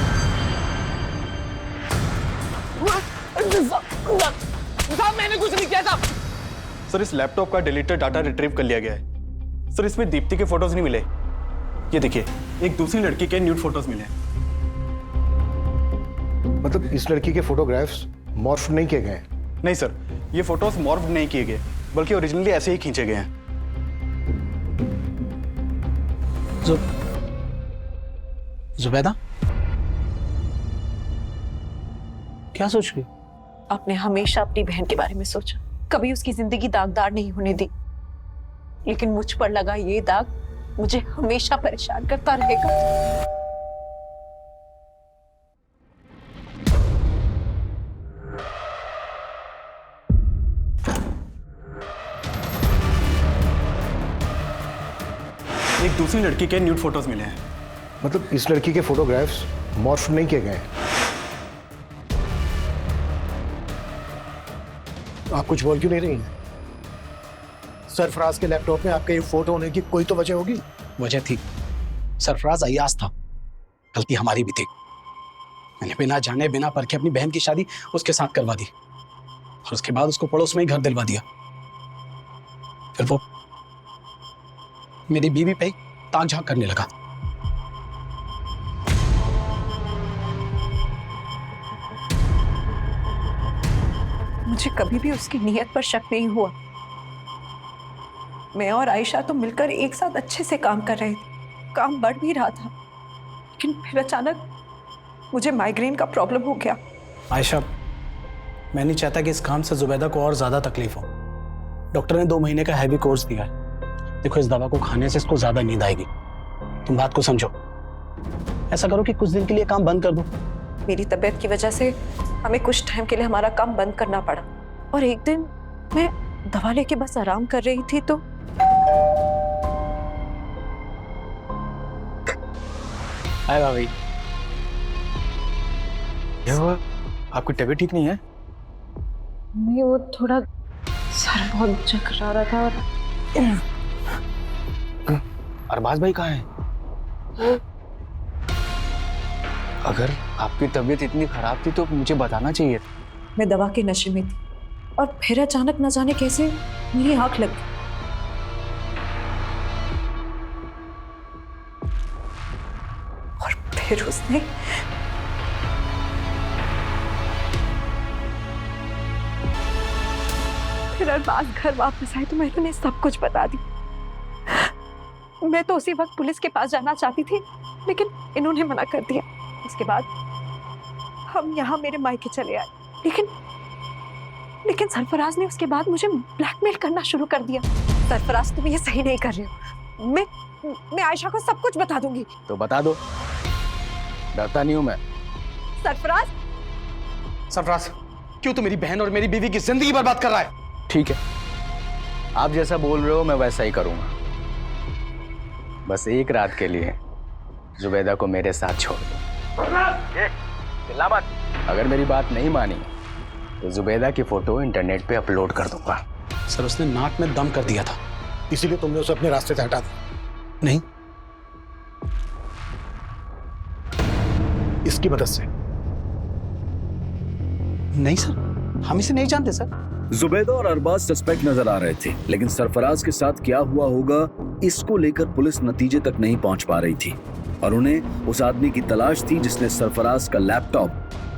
N: मैंने कुछ नहीं किया था सर। इस लैपटॉप का डिलीटेड डाटा रिट्रीव कर लिया गया है सर। इसमें दीप्ति के फोटोज नहीं मिले। ये देखिए, एक दूसरी लड़की के न्यूड फोटोज मिले।
I: मतलब इस लड़की के फोटोग्राफ्स मॉर्फ नहीं किए गए?
N: नहीं सर, ये फोटोज मॉर्फ नहीं किए गए, बल्कि ओरिजिनली ऐसे ही खींचे गए हैं।
P: जुबैदा, क्या सोच रही?
G: आपने हमेशा अपनी बहन के बारे में सोचा, कभी उसकी जिंदगी दागदार नहीं होने दी, लेकिन मुझ पर लगा ये दाग मुझे हमेशा परेशान करता रहेगा।
N: एक दूसरी लड़की के न्यूड फोटोज मिले हैं।
I: मतलब इस लड़की के फोटोग्राफ्स मॉर्फ नहीं किए गए? आप कुछ बोल क्यों नहीं रही हैं? सरफराज के लैपटॉप में आपके ये फोटो होने की कोई तो वजह होगी।
P: वजह थी, सरफराज अय्याज था, गलती हमारी भी थी। मैंने बिना जाने बिना परखे अपनी बहन की शादी उसके साथ करवा दी, और उसके बाद उसको पड़ोस में ही घर दिलवा दिया। फिर वो मेरी बीवी पे ही ताक झांक करने लगा।
G: मुझे कभी भी उसकी नीयत पर शक नहीं हुआ। मैं और आयशा तो मिलकर एक साथ अच्छे से काम कर रहे थे, काम बढ़ भी रहा था, लेकिन फिर अचानक मुझे माइग्रेन का प्रॉब्लम हो गया।
P: आयशा, मैं नहीं चाहता कि इस काम से जुबैदा को और ज्यादा तकलीफ हो। डॉक्टर ने 2 महीने का हैवी कोर्स दिया है। देखो, इस दवा को खाने से इसको ज्यादा नींद आएगी। तुम बात को समझो। ऐसा करो कि कुछ दिन के लिए काम बंद कर दो।
G: मेरी तबीयत की वजह से हमें कुछ टाइम के लिए हमारा काम बंद करना पड़ा, और एक दिन मैं दवा लेके बस आराम कर रही थी तो
C: हाय भाभी। क्या हुआ? आपकी तबीयत ठीक नहीं है?
G: नहीं, वो थोड़ा सर बहुत चकरा रहा था।
C: अरबाज भाई कहाँ हैं? अगर आपकी तबीयत इतनी खराब थी तो मुझे बताना चाहिए था।
G: मैं दवा के नशे में थी, और फिर अचानक न जाने कैसे मेरी आंख लग गई। और फिर उसने फिर अरबाज घर वापस आए तो मैंने उन्हें सब कुछ बता दी। मैं तो उसी वक्त पुलिस के पास जाना चाहती थी, लेकिन इन्होंने मना कर दिया। उसके बाद हम यहाँ मेरे मायके चले आए, लेकिन सरफराज ने उसके बाद मुझे ब्लैकमेल करना शुरू कर दिया। सरफराज, तुम ये सही नहीं कर रहे हो। मैं आयशा को सब कुछ बता दूंगी।
C: तो बता दो, डरता नहीं हूं मैं।
G: सरफराज,
C: सरफराज, क्यों तू मेरी बहन और मेरी बीवी की जिंदगी बर्बाद कर रहा है? ठीक है, आप जैसा बोल रहे हो मैं वैसा ही करूंगा। बस एक रात के लिए जुबैदा को मेरे साथ छोड़ दो। चिल्ला मत। अगर मेरी बात नहीं मानी तो जुबैदा की फोटो इंटरनेट पे अपलोड कर दूंगा।
P: सर, उसने नाक में दम कर दिया था,
I: इसीलिए तुमने उसे अपने रास्ते से हटा दिया?
P: नहीं,
I: इसकी मदद से?
P: नहीं सर, हम इसे नहीं जानते सर।
L: जुबैदा और अरबाज सस्पेक्ट नजर आ रहे थे, लेकिन सरफराज के साथ क्या हुआ होगा इसको लेकर पुलिस नतीजे तक नहीं पहुंच पा रही थी, और उन्हें उस आदमी की तलाश थी जिसने सरफराज का लैपटॉप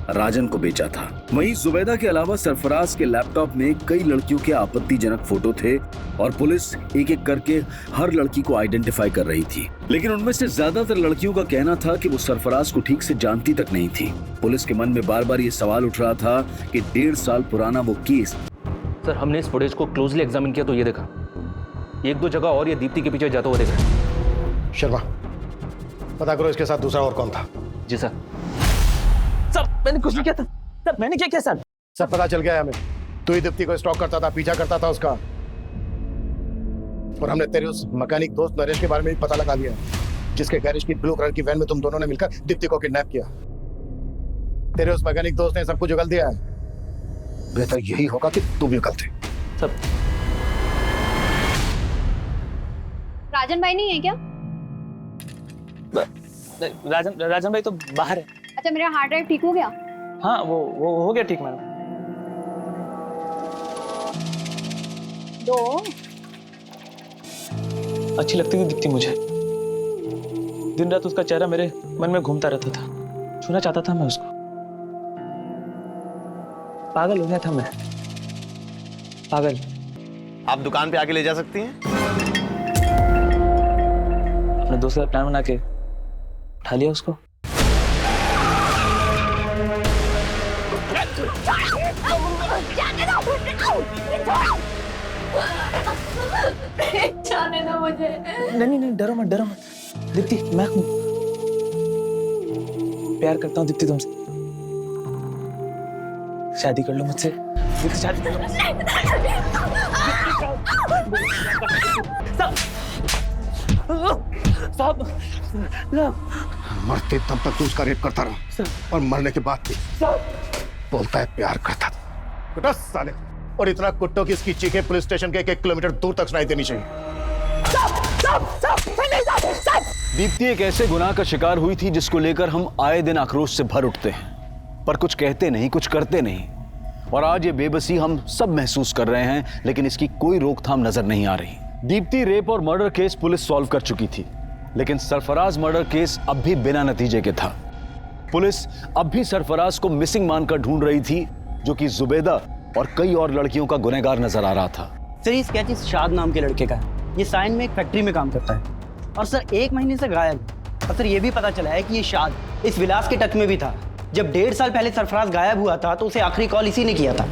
L: राजन को बेचा था। वहीं जुबैदा के अलावा सरफराज के लैपटॉप में कई लड़कियों के आपत्तिजनक फोटो थे, और पुलिस एक एक करके हर लड़की को आइडेंटिफाई कर रही थी, लेकिन उनमें से ज्यादातर लड़कियों का कहना था कि वो सरफराज को ठीक से जानती तक नहीं थी। पुलिस के मन में बार बार ये सवाल उठ रहा था कि 1.5 साल पुराना वो केस।
J: सर, हमने इस फुटेज को क्लोजली एग्जामिन किया तो ये देखा, 1-2 जगह और ये दीप्ति के पीछे जाता हुआ देखा।
I: शर्मा, पता करो इसके साथ दूसरा और कौन था।
J: जी सर।
P: सर, मैंने कुछ नहीं किया था। सर, मैंने क्या किया सर?
I: सर, पता चल गया है हमें, तू ही दीप्ति को स्टॉक करता था, पीछा करता था उसका। और हमने तेरे उस मैकेनिक दोस्त नरेश के बारे में भी पता लगा लिया, जिसके गैरेज की ब्लू कलर की वैन में तुम दोनों ने मिलकर दीप्ति को किडनैप किया। तेरे उस मैकेनिक दोस्त ने सब कुछ उगल दिया है। बेहतर यही होगा कि तू भी उगलते।
P: सर,
E: राजन भाई नहीं है क्या?
Q: राजन भाई तो बाहर है।
E: अच्छा, मेरा हार्ड ड्राइव ठीक हो गया?
Q: हाँ वो हो गया ठीक मैडम।
E: दो
Q: अच्छी लगती थी दीप्ति मुझे। दिन रात उसका चेहरा मेरे मन में घूमता रहता था, छूना चाहता था मैं उसको। पागल हो गया था मैं, पागल।
M: आप दुकान पे आके ले जा सकती हैं।
Q: अपने दोस्त का प्लान बना के उठा लिया उसको।
E: जाने दो मुझे।
Q: नहीं डरो मत दीप्ति, मैं हूं। प्यार करता हूँ दीप्ति तुमसे। शादी कर लो मुझसे दीप्ति, शादी कर लो मुझसे।
I: मरते तब तक तू उसका रेप करता रहा और मरने के बाद भी बोलता है प्यार करता था। कुत्ता साले, और इतना कुत्तों की इसकी चीखें पुलिस स्टेशन के 1 किलोमीटर दूर तक सुनाई देनी चाहिए।
B: दीप्ति एक ऐसे गुनाह का शिकार हुई थी जिसको लेकर हम आए दिन आक्रोश से भर उठते हैं, पर कुछ कहते नहीं, कुछ करते नहीं। और आज ये बेबसी हम सब महसूस कर रहे हैं, लेकिन इसकी कोई रोकथाम नजर नहीं आ रही। दीप्ति रेप और मर्डर केस पुलिस सॉल्व कर चुकी थी, लेकिन सरफराज मर्डर केस अब भी बिना नतीजे के था। पुलिस अब भी सरफराज को मिसिंग मानकर ढूंढ रही थी, जो कि जुबैदा और कई और लड़कियों का गुनहगार नजर आ रहा था।
P: सर ये स्केच इस शाद नाम के लड़के का है। ये साइन में एक फैक्ट्री में काम करता है और सर 1 महीने से गायब। और सर ये भी पता चला है कि ये शाद इस विलास के टच में भी था। जब 1.5 साल पहले सरफराज गायब हुआ था तो उसे आखिरी कॉल इसी ने किया था।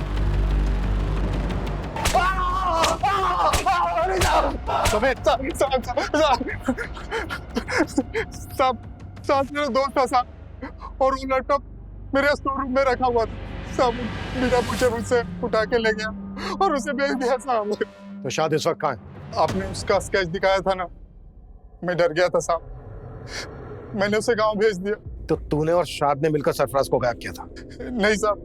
K: साहब मेरा दोस्त था साहब, और वो लैपटॉप मेरे स्टोर रूम में रखा हुआ था साहब। बिना पूछे मुझसे उठा के ले गया और उसे भेज दिया साहब।
I: तो शाद इस वक्त कहाँ है?
K: आपने उसका स्केच दिखाया था ना, मैं डर गया था साहब, मैंने उसे गांव भेज दिया।
I: तो तूने और शाद ने मिलकर सरफराज को गायब किया था?
K: नहीं साहब,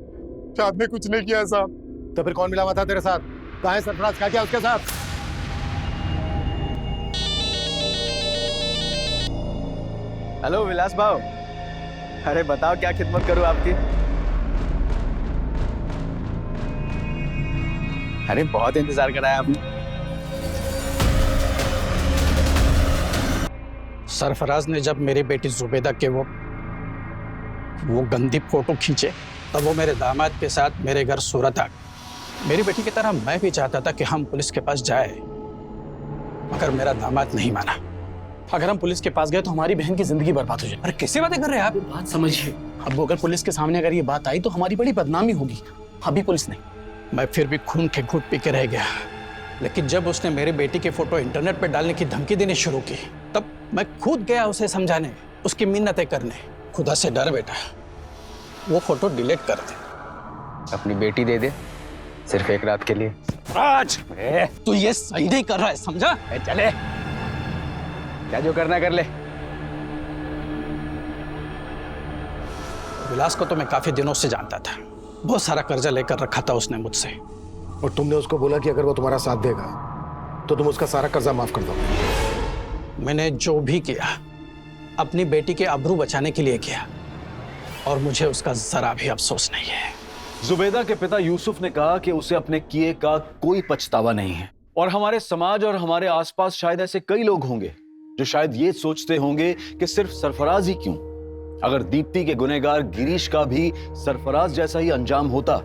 K: शाद ने कुछ नहीं किया साहब।
I: तो फिर कौन मिला हुआ था तेरे साथ? कहाँ है सरफराज, क्या किया उसके साथ?
C: हेलो विलास भाव, अरे बताओ क्या खिदमत करूं आपकी। अरे बहुत इंतजार कराया आपने।
P: सरफराज ने जब मेरी बेटी जुबैदा के वो गंदी फोटो खींचे तब वो मेरे दामाद के साथ मेरे घर सूरत आ गई। मेरी बेटी की तरह मैं भी चाहता था कि हम पुलिस के पास जाए, मगर मेरा दामाद नहीं माना। अगर हम पुलिस के पास गए तो हमारी बहन की जिंदगी बर्बाद हो जाए। अरे कैसे बातें कर रहे हैं आप? बात समझिए। अब अगर पुलिस के सामने अगर ये बात आई तो हमारी बड़ी बदनामी होगी। अभी पुलिस नहीं, मैं फिर भी खून के घूंट पी के रह गया। लेकिन जब उसने मेरी बेटी की फोटो इंटरनेट पर डालने की धमकी देनी शुरू की तब मैं खुद गया उसे समझाने, उसकी मिन्नतें करने। खुदा से डर बेटा, वो फोटो डिलीट कर दे।
C: अपनी बेटी दे दे, सिर्फ 1 रात के लिए।
P: राज, तू ये सही नहीं कर रहा है, समझा?
C: चले, क्या जो करना कर ले।
P: विलास को तो मैं काफी दिनों से जानता था। बहुत सारा कर्जा लेकर रखा था उसने मुझसे।
I: और तुमने उसको बोला कि अगर वो तुम्हारा साथ देगा तो तुम उसका सारा कर्जा माफ कर दोगे।
P: मैंने जो भी किया अपनी बेटी के आबरू बचाने के लिए किया, और मुझे उसका जरा भी अफसोस नहीं है।
B: जुबैदा के पिता यूसुफ ने कहा कि उसे अपने किए का कोई पछतावा नहीं है। और हमारे समाज और हमारे आसपास शायद ऐसे कई लोग होंगे जो शायद ये सोचते होंगे कि सिर्फ सरफराज ही क्यों, अगर दीप्ति के गुनहगार गिरीश का भी सरफराज जैसा ही अंजाम होता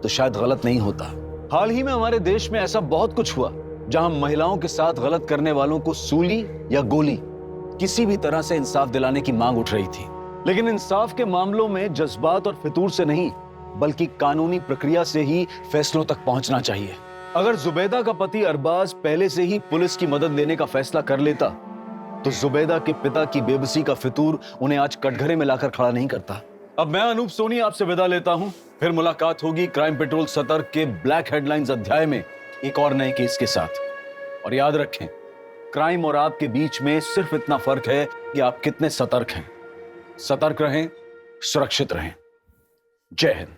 B: तो शायद गलत नहीं होता। हाल ही में हमारे देश में ऐसा बहुत कुछ हुआ जहां महिलाओं के साथ गलत करने वालों को सूली या गोली, किसी भी तरह से इंसाफ दिलाने की मांग उठ रही थी। लेकिन इंसाफ के मामलों में जज्बात और फितूर से नहीं, बल्कि कानूनी प्रक्रिया से ही फैसलों तक पहुंचना चाहिए। अगर जुबैदा का पति अरबाज पहले से ही पुलिस की मदद लेने का फैसला कर लेता तो जुबैदा के पिता की बेबसी का फितूर उन्हें आज कटघरे में लाकर खड़ा नहीं करता। अब मैं अनूप सोनी आपसे विदा लेता हूं। फिर मुलाकात होगी क्राइम पेट्रोल सतर्क के ब्लैक हेडलाइंस अध्याय में एक और नए केस के साथ। और याद रखें, क्राइम और आपके बीच में सिर्फ इतना फर्क है कि आप कितने सतर्क हैं। सतर्क रहें, सुरक्षित रहें। जय Hind.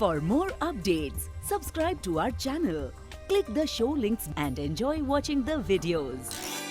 R: For more updates, subscribe to our channel, Click the show links and enjoy watching the videos.